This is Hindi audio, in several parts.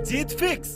जीत फिक्स।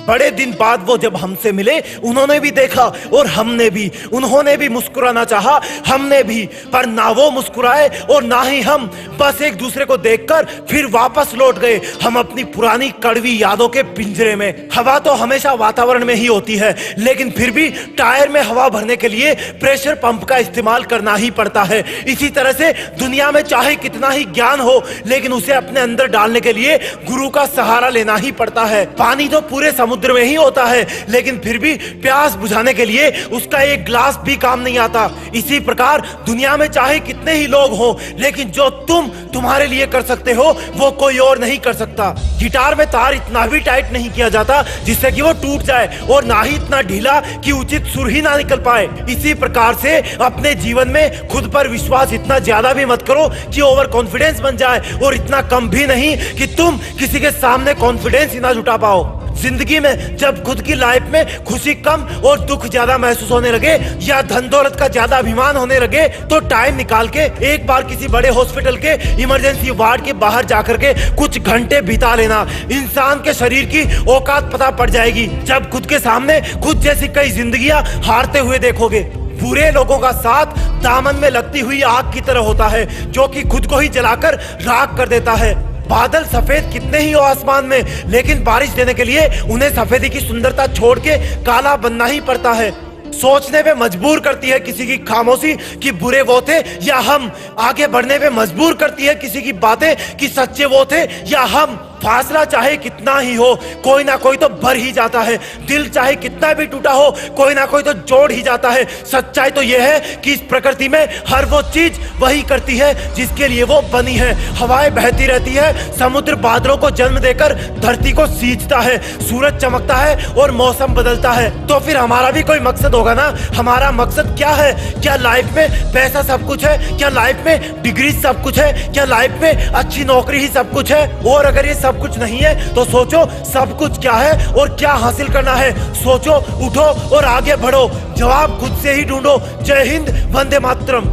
बड़े दिन बाद वो जब हमसे मिले, उन्होंने भी देखा और हमने भी। उन्होंने भी मुस्कुराना चाहा, हमने भी, पर ना वो मुस्कुराए और ना ही हम। बस एक दूसरे को देखकर फिर वापस लौट गए हम अपनी पुरानी कड़वी यादों के पिंजरे में। हवा तो हमेशा वातावरण में ही होती है, लेकिन फिर भी टायर में हवा भरने के लिए प्रेशर पंप का इस्तेमाल करना ही पड़ता है। इसी तरह से दुनिया में चाहे कितना ही ज्ञान हो, लेकिन उसे अपने अंदर डालने के लिए गुरु का सहारा लेना ही पड़ता है। पानी तो पूरे समुद्र में ही होता है, लेकिन फिर भी प्यास बुझाने के लिए उसका एक ग्लास भी काम नहीं आता। इसी प्रकार दुनिया में चाहे कितने ही लोग हो, लेकिन जो तुम तुम्हारे लिए कर सकते हो वो कोई और नहीं कर सकता। गिटार में तार इतना भी टाइट नहीं किया जाता जिससे कि वो टूट जाए, और ना ही इतना ढीला कि उचित सुर ही ना निकल पाए। इसी प्रकार से अपने जीवन में खुद पर विश्वास इतना ज्यादा भी मत करो कि ओवर कॉन्फिडेंस बन जाए, और इतना कम भी नहीं कि तुम किसी के सामने कॉन्फिडेंस ही ना जुटा पाओ। जिंदगी में जब खुद की लाइफ में खुशी कम और दुख ज्यादा महसूस होने लगे, या धन दौलत का ज्यादा अभिमान होने लगे, तो टाइम निकाल के एक बार किसी बड़े हॉस्पिटल के इमरजेंसी वार्ड के बाहर जाकर के कुछ घंटे बिता लेना। इंसान के शरीर की औकात पता पड़ जाएगी जब खुद के सामने खुद जैसी कई जिंदगियां हारते हुए देखोगे। बुरे लोगों का साथ दामन में लगती हुई आग की तरह होता है, जो कि खुद को ही जलाकर राख कर देता है। बादल सफेद कितने ही हो आसमान में, लेकिन बारिश देने के लिए उन्हें सफेदी की सुंदरता छोड़ के काला बनना ही पड़ता है। सोचने पे मजबूर करती है किसी की खामोशी कि बुरे वो थे या हम। आगे बढ़ने पे मजबूर करती है किसी की बातें कि सच्चे वो थे या हम। फासला चाहे कितना ही हो, कोई ना कोई तो बढ़ ही जाता है। दिल चाहे कितना भी टूटा हो, कोई ना कोई तो जोड़ ही जाता है। सच्चाई तो यह है कि इस प्रकृति में हर वो चीज वही करती है जिसके लिए वो बनी है। हवाएं बहती रहती है, समुद्र बादलों को जन्म देकर धरती को सींचता है, सूरज चमकता है और मौसम बदलता है। तो फिर हमारा भी कोई मकसद होगा ना। हमारा मकसद क्या है? क्या लाइफ में पैसा सब कुछ है? क्या लाइफ में डिग्री सब कुछ है? क्या लाइफ में अच्छी नौकरी ही सब कुछ है? और अगर ये सब कुछ नहीं है तो सोचो सब कुछ क्या है और क्या हासिल करना है। सोचो, उठो और आगे बढ़ो। जवाब खुद से ही ढूंढो। जय हिंद, वंदे मातरम।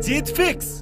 जीत फिक्स।